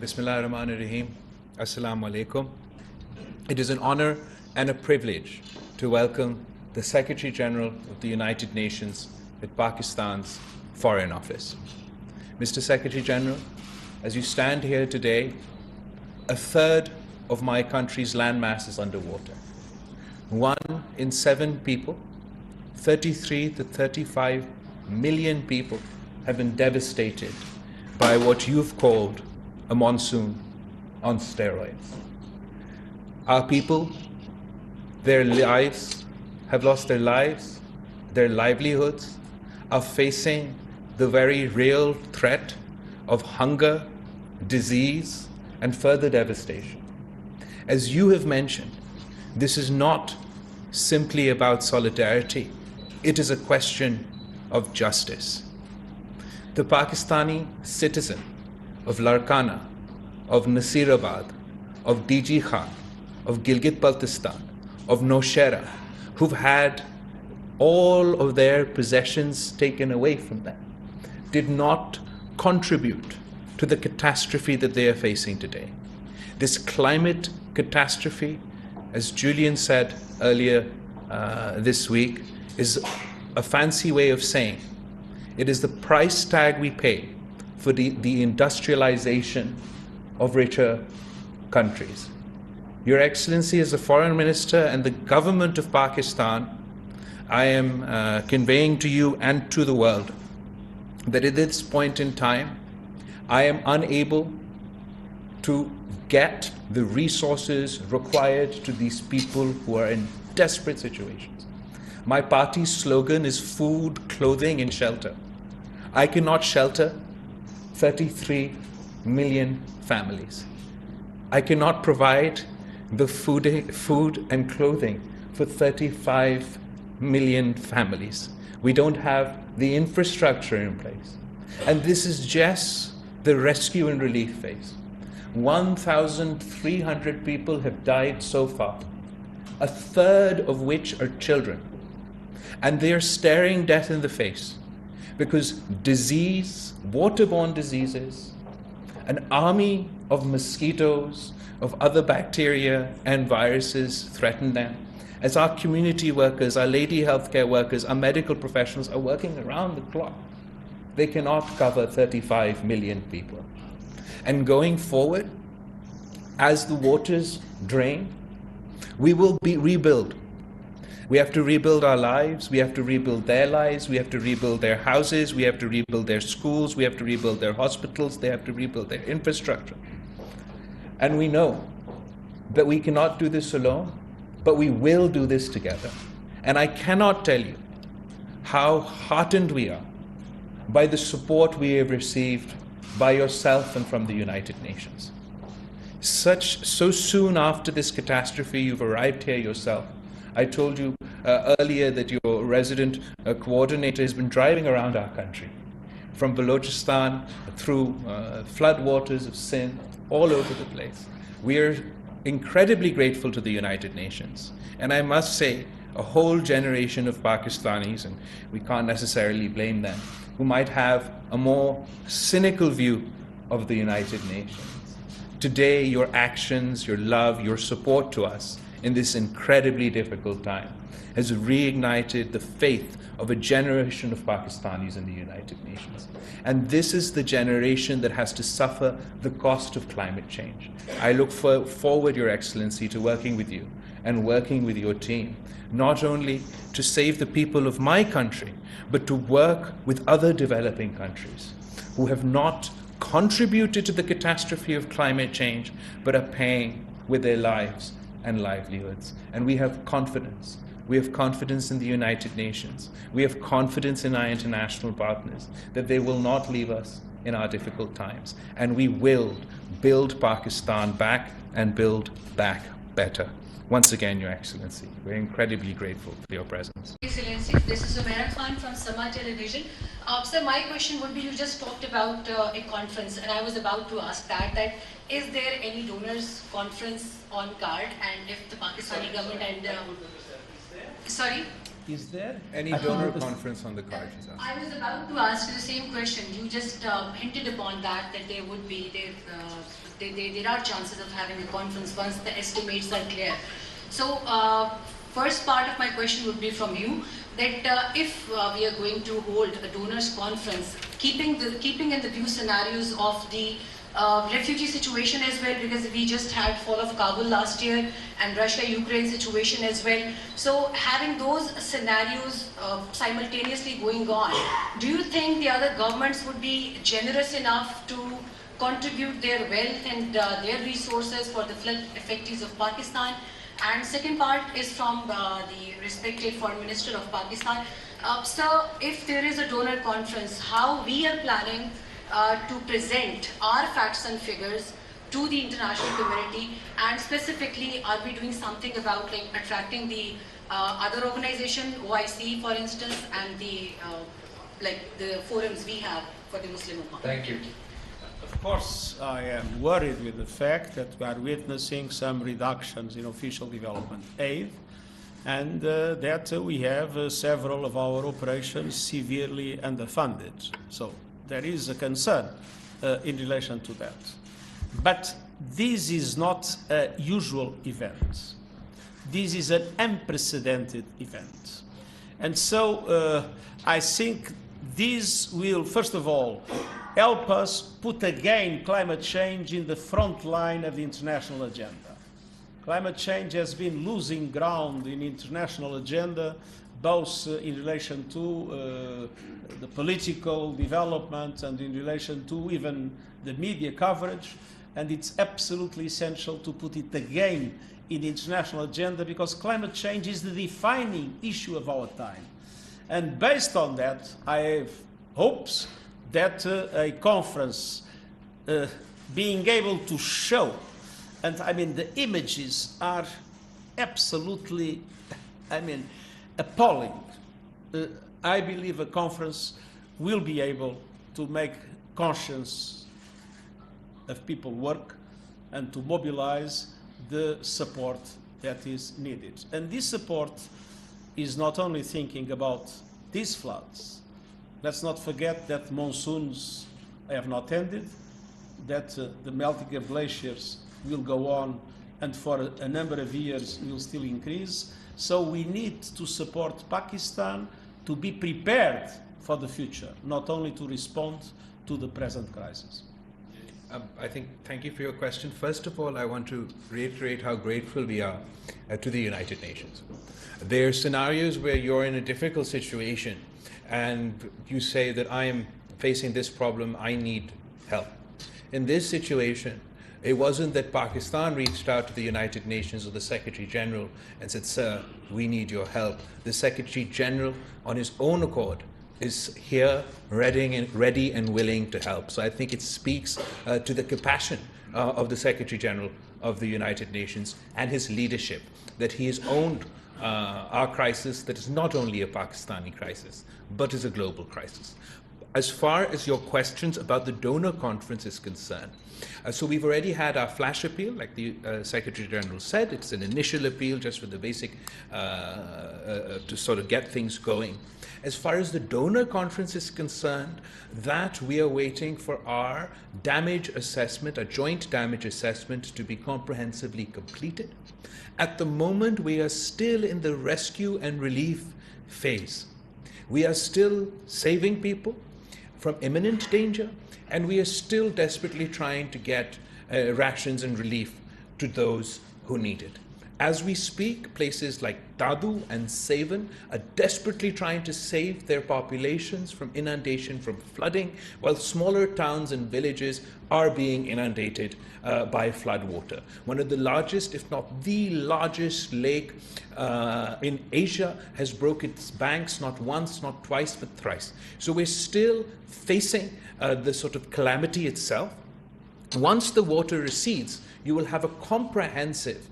Bismillah ar-Rahman ar-Rahim. Assalamu alaikum. It is an honor and a privilege to welcome the Secretary General of the United Nations at Pakistan's Foreign Office. Mr. Secretary General, as you stand here today, a third of my country's landmass is underwater. 1 in 7 people, 33 to 35 million people have been devastated by what you've called a monsoon on steroids. Our people, their lives, have lost their lives, their livelihoods, are facing the very real threat of hunger, disease, and further devastation. As you have mentioned, this is not simply about solidarity, it is a question of justice. The Pakistani citizen of Larkana, of Nasirabad, of DG Khan, of Gilgit-Baltistan, of Nowshera, who've had all of their possessions taken away from them, did not contribute to the catastrophe that they are facing today. This climate catastrophe, as Julian said earlier this week, is a fancy way of saying it is the price tag we pay for the industrialization of richer countries. Your Excellency, as the Foreign Minister and the government of Pakistan, I am conveying to you and to the world that at this point in time, I am unable to get the resources required to these people who are in desperate situations. My party's slogan is food, clothing, and shelter. I cannot shelter 33 million families. I cannot provide the food and clothing for 35 million families. We don't have the infrastructure in place. And this is just the rescue and relief phase. 1,300 people have died so far, a third of which are children. And they are staring death in the face because disease, waterborne diseases, an army of mosquitoes, of other bacteria and viruses threaten them. As our community workers, our lady healthcare workers, our medical professionals are working around the clock, they cannot cover 35 million people. And going forward, as the waters drain, we will rebuild. We have to rebuild our lives, we have to rebuild their lives, we have to rebuild their houses, we have to rebuild their schools, we have to rebuild their hospitals, they have to rebuild their infrastructure. And we know that we cannot do this alone, but we will do this together. And I cannot tell you how heartened we are by the support we have received by yourself and from the United Nations. So soon after this catastrophe, you've arrived here yourself. I told you earlier that your resident coordinator has been driving around our country, from Balochistan through floodwaters of Sindh, all over the place. We are incredibly grateful to the United Nations. And I must say, a whole generation of Pakistanis, and we can't necessarily blame them, who might have a more cynical view of the United Nations. Today, your actions, your love, your support to us in this incredibly difficult time has reignited the faith of a generation of Pakistanis in the United Nations. And this is the generation that has to suffer the cost of climate change. I look forward, Your Excellency, to working with you and working with your team, not only to save the people of my country, but to work with other developing countries who have not contributed to the catastrophe of climate change, but are paying with their lives and livelihoods. And we have confidence. We have confidence in the United Nations. We have confidence in our international partners that they will not leave us in our difficult times. And we will build Pakistan back and build back better. Once again, Your Excellency, we're incredibly grateful for your presence. Excellency, this is Umaira Khan from Sama Television. Sir, my question would be, you just talked about a conference, and I was about to ask that is there any donors conference on card, and if the Pakistani government and... sorry? Is there Any donor conference on the cards? I was about to ask you the same question. You just hinted upon that there would be, there are chances of having a conference once the estimates are clear. So, first part of my question would be from you, that if we are going to hold a donors conference, keeping in the view scenarios of the refugee situation as well, because we just had fall of Kabul last year and Russia-Ukraine situation as well. So having those scenarios simultaneously going on, do you think the other governments would be generous enough to contribute their wealth and their resources for the flood effectees of Pakistan? And second part is from the respected Foreign Minister of Pakistan. Sir, if there is a donor conference, how we are planning to present our facts and figures to the international community, and specifically, are we doing something about like attracting the other organization, OIC for instance, and the the forums we have for the Muslim Ummah? Thank you. Of course, I am worried with the fact that we are witnessing some reductions in official development aid, and that we have several of our operations severely underfunded. So there is a concern in relation to that. But this is not a usual event. This is an unprecedented event. And so I think this will, first of all, help us put again climate change in the front line of the international agenda. Climate change has been losing ground in international agenda, both in relation to the political development and in relation to even the media coverage. And it's absolutely essential to put it again in the international agenda, because climate change is the defining issue of our time. And based on that, I have hopes that a conference being able to show, and I mean the images are absolutely, appalling. I believe a conference will be able to make conscience of people work and to mobilize the support that is needed. And this support is not only thinking about these floods. Let's not forget that monsoons have not ended, that the melting of glaciers will go on and for a number of years will still increase. So we need to support Pakistan to be prepared for the future, not only to respond to the present crisis. Thank you for your question. First of all, I want to reiterate how grateful we are to the United Nations. There are scenarios where you're in a difficult situation and you say that I am facing this problem, I need help. In this situation, it wasn't that Pakistan reached out to the United Nations or the Secretary General and said, sir, we need your help. The Secretary General, on his own accord, is here, ready and willing to help. So I think it speaks to the compassion of the Secretary General of the United Nations and his leadership, that he has owned our crisis that is not only a Pakistani crisis, but is a global crisis. As far as your questions about the donor conference is concerned, so we've already had our flash appeal, like the Secretary General said. It's an initial appeal just for the basic, to sort of get things going. As far as the donor conference is concerned, that we are waiting for our damage assessment, a joint damage assessment, to be comprehensively completed. At the moment, we are still in the rescue and relief phase. We are still saving people from imminent danger, and we are still desperately trying to get rations and relief to those who need it. As we speak, places like Dadu and Sevan are desperately trying to save their populations from inundation, from flooding, while smaller towns and villages are being inundated by floodwater. One of the largest, if not the largest lake in Asia has broke its banks not once, not twice, but thrice. So we're still facing the sort of calamity itself. Once the water recedes, you will have a comprehensive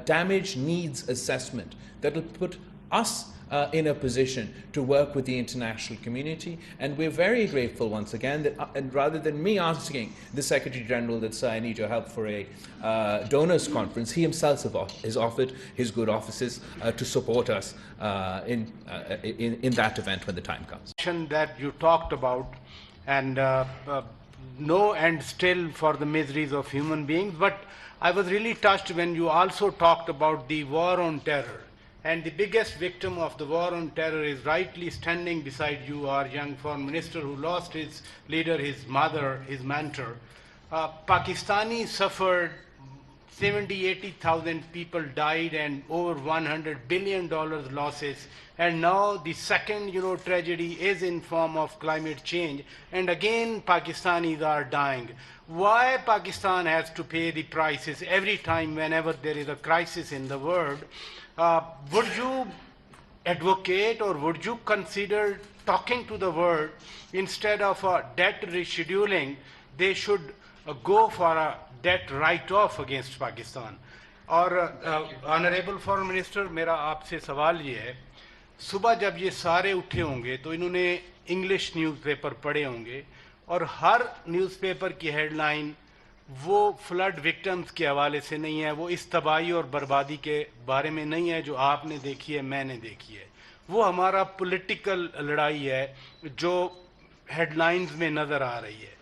damage needs assessment that will put us in a position to work with the international community. And we're very grateful once again that, and rather than me asking the Secretary General that, sir, I need your help for a donors conference, he himself has offered his good offices to support us in that event when the time comes. That you talked about, and no end still for the miseries of human beings, but I was really touched when you also talked about the war on terror. And the biggest victim of the war on terror is rightly standing beside you, our young foreign minister who lost his leader, his mother, his mentor. Pakistani suffered 80,000 people died and over $100 billion losses. And now the second, tragedy is in form of climate change. And again, Pakistanis are dying. Why Pakistan has to pay the prices every time whenever there is a crisis in the world? Would you advocate or would you consider talking to the world instead of a debt rescheduling? They should go for a debt write-off against Pakistan. और honourable foreign minister, मेरा आपसे सवाल ये है, सुबह जब ये सारे उठे होंगे तो इन्होंने इंग्लिश न्यूज़पेपर पढ़े होंगे और हर न्यूज़पेपर की हेडलाइन वो फ्लड विक्टिम्स के हवाले से नहीं है, वो इस तबाही और बर्बादी के बारे में नहीं है जो आपने देखी है, मैंने देखी है. वो हमारा पॉलिटिकल लड़ाई है जो हेडलाइंस में नज़र आ रही है.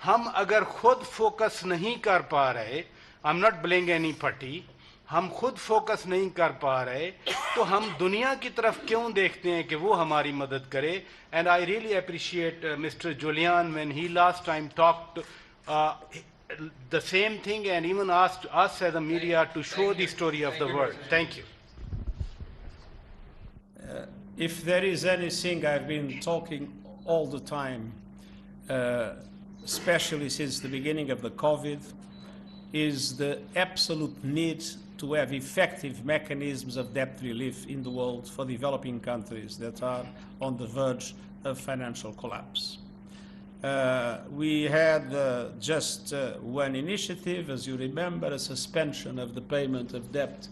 हम अगर खुद फोकस नहीं कर पा रहे, I am not blaming any party, हम खुद फोकस नहीं कर पा रहे तो हम दुनिया की तरफ क्यों देखते हैं कि वो हमारी मदद करे. And I really appreciate mister Julian when he last time talked the same thing and even asked us as a media to show the story of the world. Thank you. If there is anything I've been talking all the time, especially since the beginning of the COVID, is the absolute need to have effective mechanisms of debt relief in the world for developing countries that are on the verge of financial collapse. We had just one initiative, as you remember, a suspension of the payment of debt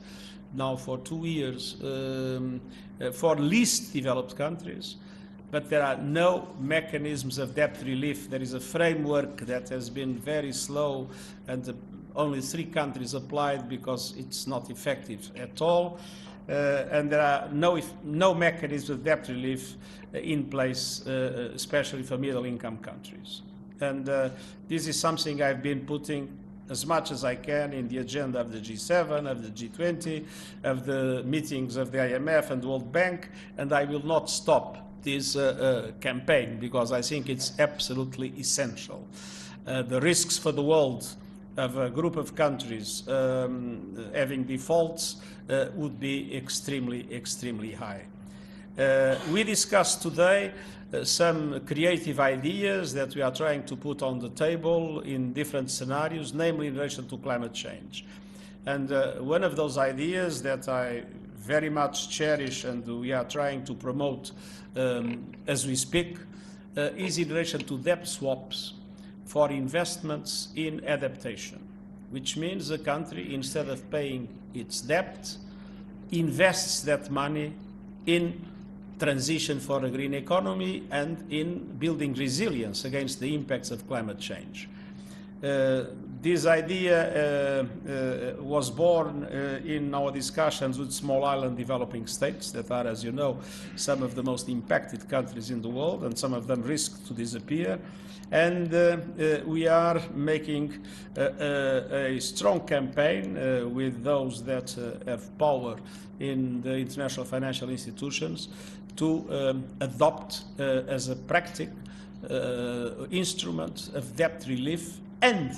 now for 2 years for least developed countries, but there are no mechanisms of debt relief. There is a framework that has been very slow, and only 3 countries applied because it's not effective at all. And there are no mechanisms of debt relief in place, especially for middle-income countries. And this is something I've been putting as much as I can in the agenda of the G7, of the G20, of the meetings of the IMF and the World Bank, and I will not stop this campaign because I think it's absolutely essential. The risks for the world of a group of countries having defaults would be extremely, extremely high. We discussed today some creative ideas that we are trying to put on the table in different scenarios, namely in relation to climate change. And one of those ideas that I very much cherish and we are trying to promote as we speak is in relation to debt swaps for investments in adaptation, which means a country, instead of paying its debt, invests that money in transition for a green economy and in building resilience against the impacts of climate change. This idea was born in our discussions with small island developing states that are, as you know, some of the most impacted countries in the world, and some of them risk to disappear. And we are making a strong campaign with those that have power in the international financial institutions to adopt as a practical instrument of debt relief and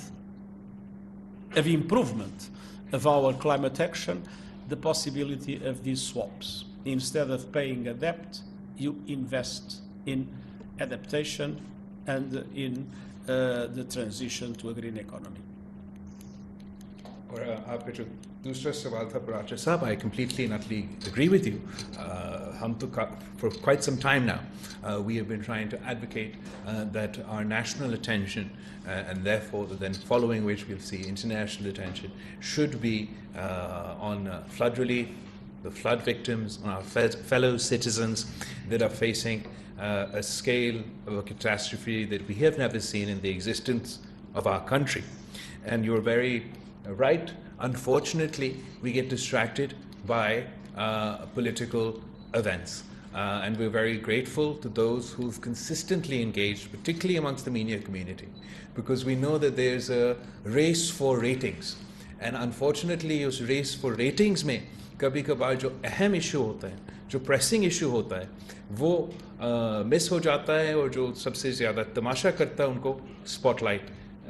of improvement of our climate action, the possibility of these swaps. Instead of paying a debt, you invest in adaptation and in the transition to a green economy. और आपका जो दूसरा सवाल था Paracha साहब, I completely and utterly agree with you. हम तो for quite some time now we have been trying to advocate that our national attention and therefore then following which we'll see international attention should be on flood relief, the flood victims, on our fellow citizens that are facing a scale of a catastrophe that we have never seen in the existence of our country. And you're very right. Unfortunately, we get distracted by political events. And we're very grateful to those who've consistently engaged, particularly amongst the media community, because we know that there's a race for ratings. And unfortunately, उस race for ratings में कभी कभार जो अहम issue होता है, जो pressing issue होता है, वो miss हो जाता है, और जो सबसे ज़्यादा तमाशा करता है उनको spotlight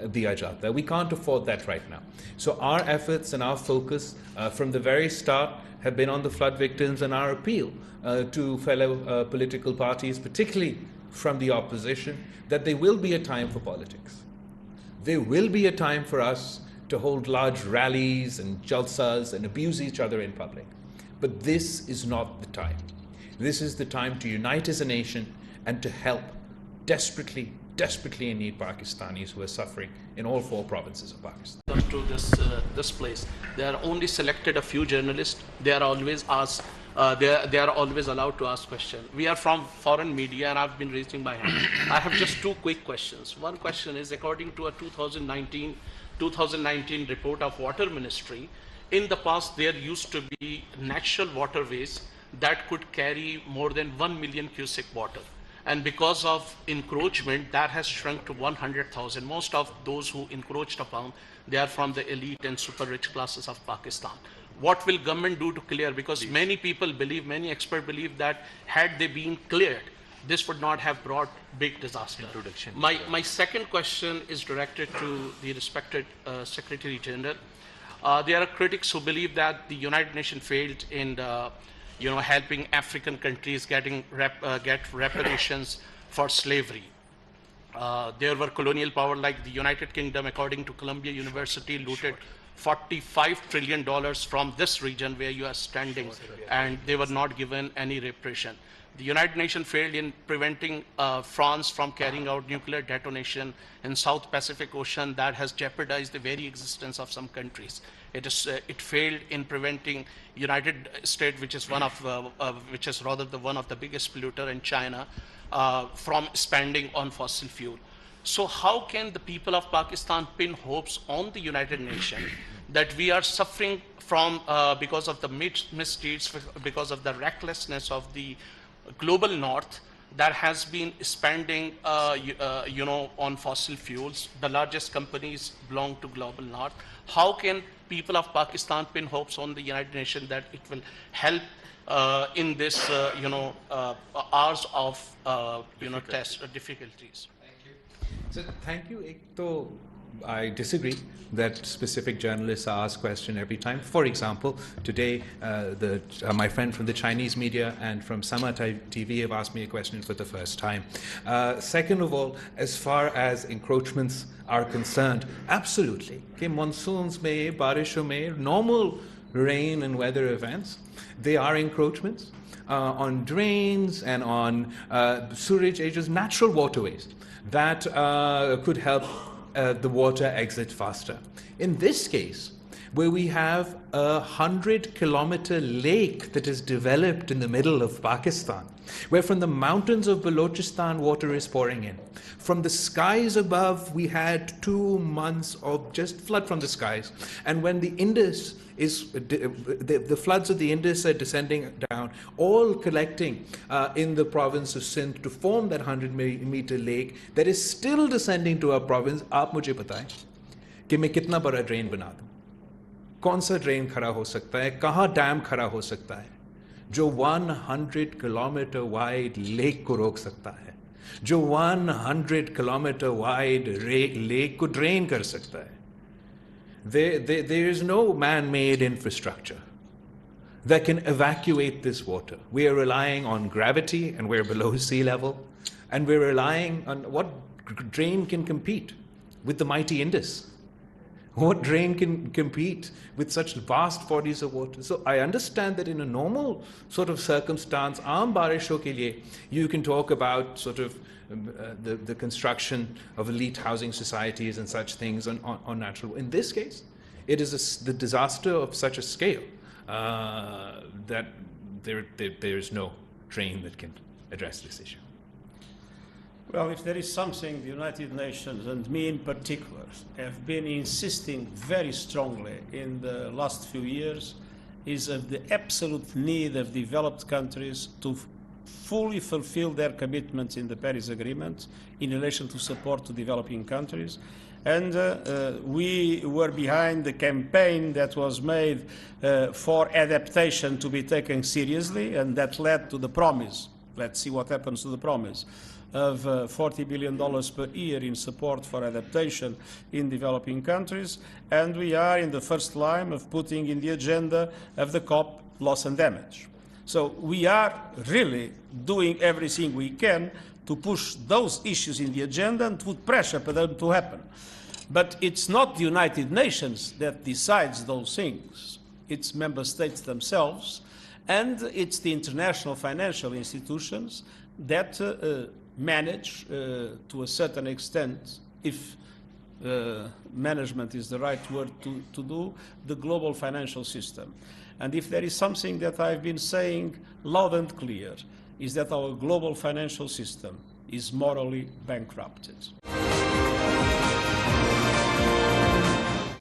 दिया जाता है. We can't afford that right now. So our efforts and our focus from the very start have been on the flood victims, and our appeal to fellow political parties, particularly from the opposition, that there will be a time for politics. There will be a time for us to hold large rallies and jalsas and abuse each other in public. But this is not the time. This is the time to unite as a nation and to help desperately in need Pakistanis who are suffering in all 4 provinces of Pakistan. Come to this place. There are only selected a few journalists. They are always asked. They are always allowed to ask questions. We are from foreign media, and I've been raising my hand. I have just 2 quick questions. One question is, according to a 2019 report of Water Ministry, in the past there used to be natural waterways that could carry more than 1 million cubic water. And because of encroachment, that has shrunk to 100,000. Most of those who encroached upon, they are from the elite and super rich classes of Pakistan. What will government do to clear? Because many people believe, many experts believe that had they been cleared, this would not have brought big disaster. My second question is directed to the respected Secretary General. There are critics who believe that the United Nations failed in helping African countries get reparations for slavery. There were colonial power like the United Kingdom, according to Columbia University, looted $45 trillion from this region where you are standing, and they were not given any reparation. The United Nations failed in preventing France from carrying out nuclear detonation in South Pacific Ocean that has jeopardized the very existence of some countries. It failed in preventing United States, which is one of the biggest polluter in China, from spending on fossil fuel. So how can the people of Pakistan pin hopes on the United Nations that we are suffering from because of the misdeeds, because of the recklessness of the global north that has been spending on fossil fuels? The largest companies belong to global north. How can people of Pakistan pin hopes on the United Nations that it will help in this hours of difficulties? So thank you. I disagree that specific journalists are asked questions every time. For example, today my friend from the Chinese media and from Sama TV have asked me a question for the first time. Second of all, as far as encroachments are concerned, absolutely. Okay, monsoons mein, barishon mein, normal rain and weather events, they are encroachments on drains and on sewerage edges, natural waterways that could help the water exit faster. In this case, where we have a 100-kilometer lake that is developed in the middle of Pakistan, where from the mountains of Balochistan water is pouring in. From the skies above, we had 2 months of just flood from the skies. And when the Indus is, the floods of the Indus are descending down, all collecting in the province of Sindh to form that 100-meter lake that is still descending to our province, आप मुझे बताएं कि मैं कितना बड़ा drain बना दूं? कौन सा ड्रेन खड़ा हो सकता है? कहाँ डैम खड़ा हो सकता है जो 100 किलोमीटर वाइड लेक को रोक सकता है, जो 100 किलोमीटर वाइड लेक को ड्रेन कर सकता है? There is no man-made infrastructure that can evacuate this water. We are relying on gravity, and we're below sea level, and we're relying on what drain can compete with the mighty Indus. What drain can compete with such vast bodies of water? So I understand that in a normal sort of circumstance, aam barishon ke liye, you can talk about sort of the construction of elite housing societies and such things on natural. In this case, it is the disaster of such a scale that there's no train that can address this issue? Well, if there is something the United Nations, and me in particular, have been insisting very strongly in the last few years, is of the absolute need of developed countries to fully fulfill their commitments in the Paris Agreement in relation to support to developing countries. And we were behind the campaign that was made for adaptation to be taken seriously, and that led to the promise, let's see what happens to the promise, of $40 billion per year in support for adaptation in developing countries. And we are in the first line of putting in the agenda of the COP loss and damage. So we are really doing everything we can to push those issues in the agenda and put pressure for them to happen. But it's not the United Nations that decides those things. It's member states themselves, and it's the international financial institutions that manage, to a certain extent, if management is the right word to do, the global financial system. And if there is something that I've been saying loud and clear, is that our global financial system is morally bankrupted.